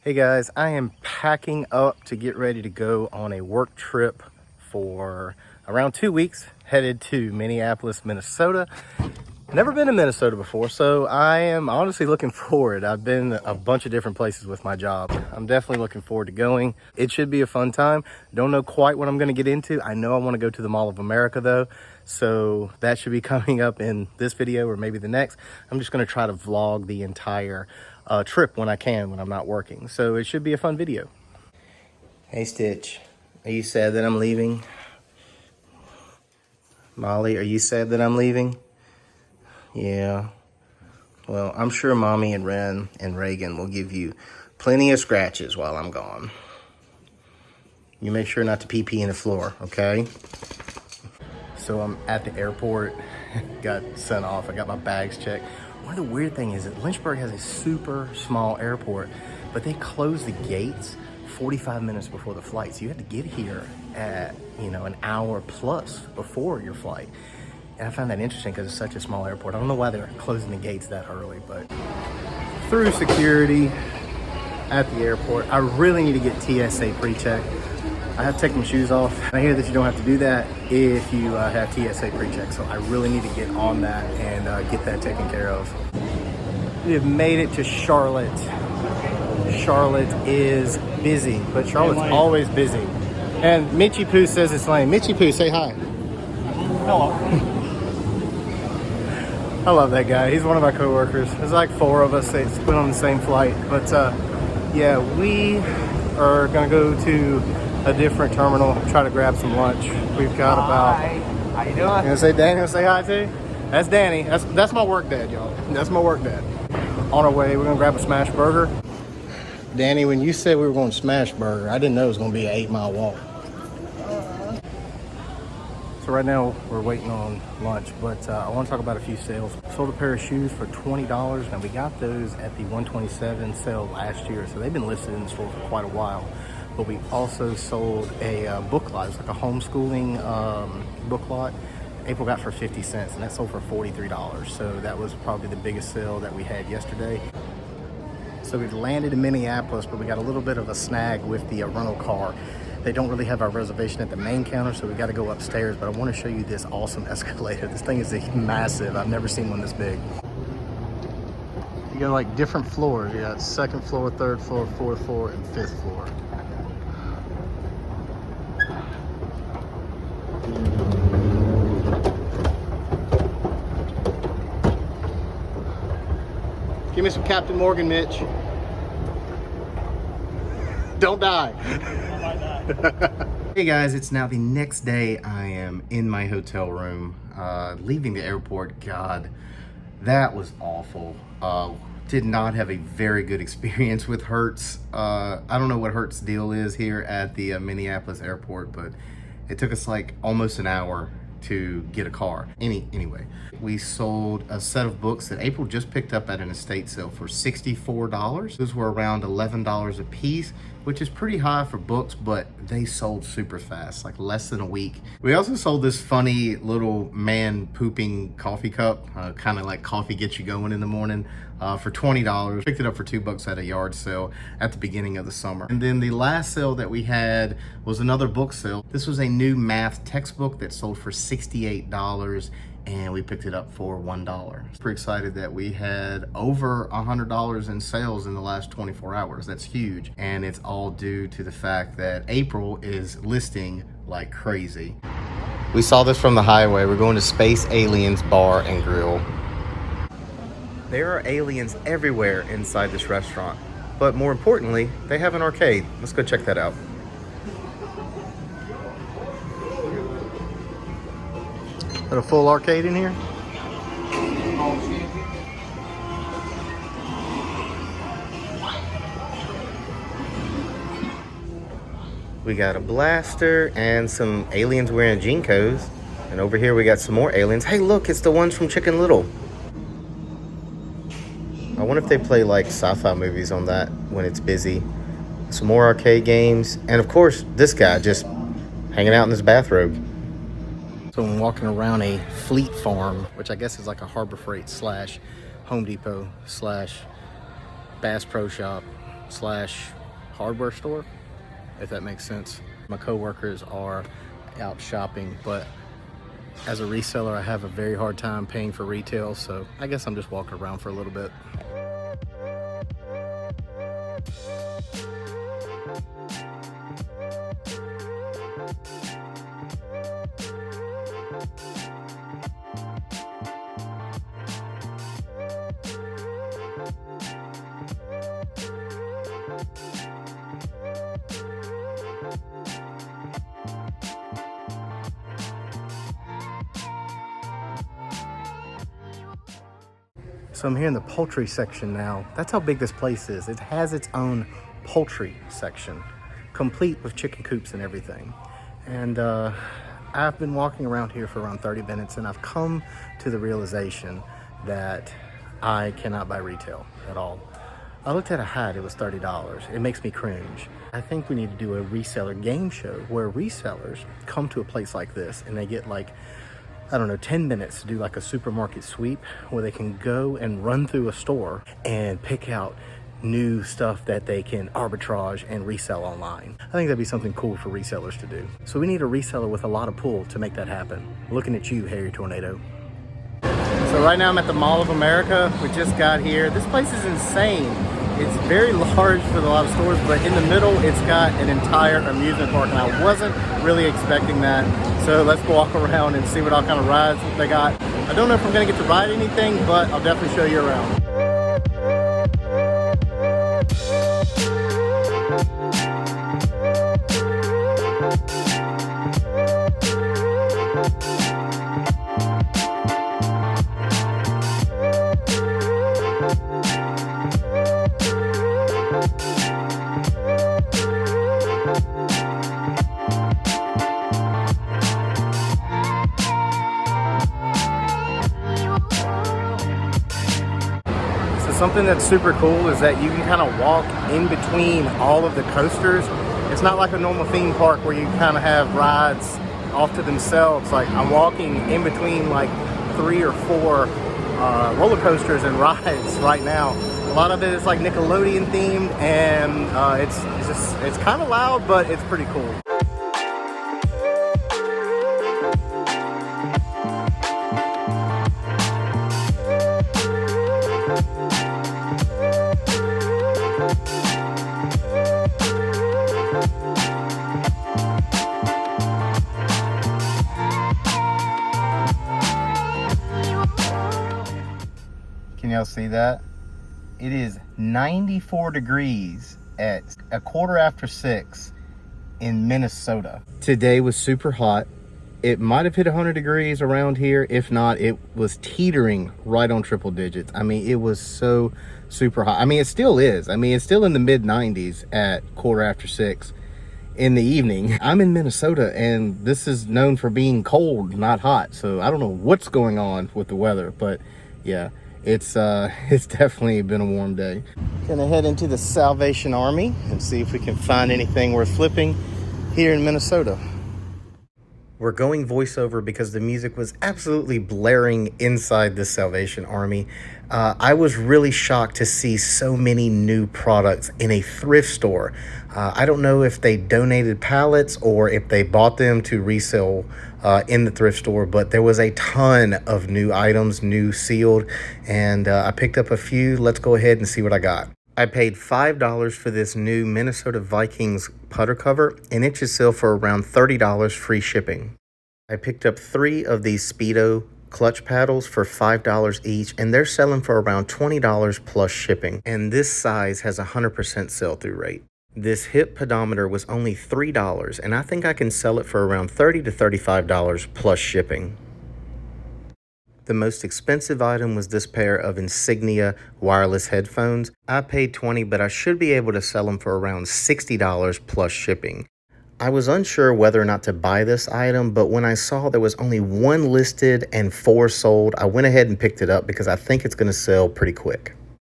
Hey guys, I am packing up to get ready to go on a work trip for around 2 weeks, headed to Minneapolis, Minnesota. Never been to Minnesota before, so I am honestly looking forward. I've been a bunch of different places with my job. I'm definitely looking forward to going. It should be a fun time. Don't know quite what I'm going to get into. I know I want to go to the Mall of America though, so that should be coming up in this video or maybe the next. I'm just going to try to vlog the entire trip when I can, when I'm not working. So it should be a fun video. Hey Stitch, are you sad that I'm leaving? Molly, are you sad that I'm leaving? Yeah. Well, I'm sure Mommy and Ren and Reagan will give you plenty of scratches while I'm gone. You make sure not to pee in the floor, okay? So I'm at the airport, got sent off. I got my bags checked. One of the weird things is that Lynchburg has a super small airport, but they close the gates 45 minutes before the flight. So you have to get here at, an hour plus before your flight. And I found that interesting because it's such a small airport. I don't know why they're closing the gates that early, but through security at the airport, I really need to get TSA pre-check. I have to take my shoes off. I hear that you don't have to do that if you have TSA pre-check, so I really need to get on that and get that taken care of. We have made it to Charlotte. Charlotte is busy, but Charlotte's always busy. And Mitchie Poo says it's lame. Mitchie Poo, say hi. Hello. I love that guy. He's one of my coworkers. There's like 4 of us that's been on the same flight. But yeah, we are gonna go to a different terminal, try to grab some lunch. We've got about... Hi. How you doing? You gonna say Danny? Gonna say hi too? That's Danny. That's my work dad, y'all. That's my work dad. On our way, we're gonna grab a smash burger. Danny, when you said we were going to smash burger, I didn't know it was gonna be an 8-mile walk. So right now we're waiting on lunch, but I want to talk about a few sales. Sold a pair of shoes for $20. Now we got those at the 127 sale last year, so they've been listed in the store for quite a while. But we also sold a book lot. It's like a homeschooling book lot. April got for 50 cents, and that sold for $43. So that was probably the biggest sale that we had yesterday. So we landed in Minneapolis, but we got a little bit of a snag with the rental car. They don't really have our reservation at the main counter, so we got to go upstairs. But I want to show you this awesome escalator. This thing is massive. I've never seen one this big. You got like different floors. You got 2nd floor, 3rd floor, 4th floor, and 5th floor. Give me some Captain Morgan, Mitch. Don't die. Hey guys, it's now the next day. I am in my hotel room, leaving the airport. God, that was awful. Did not have a very good experience with Hertz. I don't know what Hertz deal is here at the Minneapolis airport, but it took us like almost an hour to get a car. Anyway, we sold a set of books that April just picked up at an estate sale for $64. Those were around $11 a piece, which is pretty high for books, but they sold super fast, like less than a week. We also sold this funny little man pooping coffee cup, kind of like coffee gets you going in the morning, for $20. Picked it up for $2 at a yard sale at the beginning of the summer. And then the last sale that we had was another book sale. This was a new math textbook that sold for $68, and we picked it up for $1. Pretty excited that we had over $100 in sales in the last 24 hours. That's huge. And it's all due to the fact that April is listing like crazy. We saw this from the highway. We're going to Space Aliens Bar and Grill. There are aliens everywhere inside this restaurant, but more importantly, they have an arcade. Let's go check that out. Got a full arcade in here? We got a blaster and some aliens wearing Jinkos. And over here we got some more aliens. Hey look, it's the ones from Chicken Little. I wonder if they play like sci-fi movies on that when it's busy. Some more arcade games. And of course, this guy just hanging out in his bathrobe. So I'm walking around a Fleet Farm, which I guess is like a Harbor Freight / Home Depot / Bass Pro Shop. slash hardware store, if that makes sense. My coworkers are out shopping, but as a reseller, I have a very hard time paying for retail, so I guess I'm just walking around for a little bit. So I'm here in the poultry section now. That's how big this place is. It has its own poultry section, complete with chicken coops and everything. And I've been walking around here for around 30 minutes, and I've come to the realization that I cannot buy retail at all. I looked at a hat, it was $30. It makes me cringe. I think we need to do a reseller game show where resellers come to a place like this and they get like, I don't know, 10 minutes to do like a supermarket sweep where they can go and run through a store and pick out new stuff that they can arbitrage and resell online. I think that'd be something cool for resellers to do. So we need a reseller with a lot of pull to make that happen. Looking at you, Harry Tornado. So right now I'm at the Mall of America. We just got here. This place is insane. It's very large for a lot of stores, but in the middle, it's got an entire amusement park, and I wasn't really expecting that. So let's walk around and see what all kind of rides they got. I don't know if I'm gonna get to ride anything, but I'll definitely show you around. Something that's super cool is that you can kind of walk in between all of the coasters. It's not like a normal theme park where you kind of have rides off to themselves. Like I'm walking in between like 3 or 4 roller coasters and rides right now. A lot of it is like Nickelodeon themed, and it's kind of loud, but it's pretty cool. Can y'all see that? It is 94 degrees at 6:15 in Minnesota. Today was super hot. It might have hit 100 degrees around here. If not, it was teetering right on triple digits. I mean, it was so super hot. I mean, it still is. I mean, it's still in the mid 90s at 6:15 in the evening. I'm in Minnesota, and this is known for being cold, not hot. So I don't know what's going on with the weather, but yeah. It's definitely been a warm day. Gonna head into the Salvation Army and see if we can find anything worth flipping here in Minnesota. We're going voiceover because the music was absolutely blaring inside the Salvation Army. I was really shocked to see so many new products in a thrift store. I don't know if they donated pallets or if they bought them to resell in the thrift store, but there was a ton of new items, new sealed, and I picked up a few. Let's go ahead and see what I got. I paid $5 for this new Minnesota Vikings putter cover, and it should sell for around $30 free shipping. I picked up 3 of these Speedo clutch paddles for $5 each, and they're selling for around $20 plus shipping. And this size has a 100% sell-through rate. This hip pedometer was only $3, and I think I can sell it for around $30 to $35 plus shipping. The most expensive item was this pair of Insignia wireless headphones. I paid $20, but I should be able to sell them for around $60 plus shipping. I was unsure whether or not to buy this item, but when I saw there was only 1 listed and 4 sold, I went ahead and picked it up because I think it's going to sell pretty quick.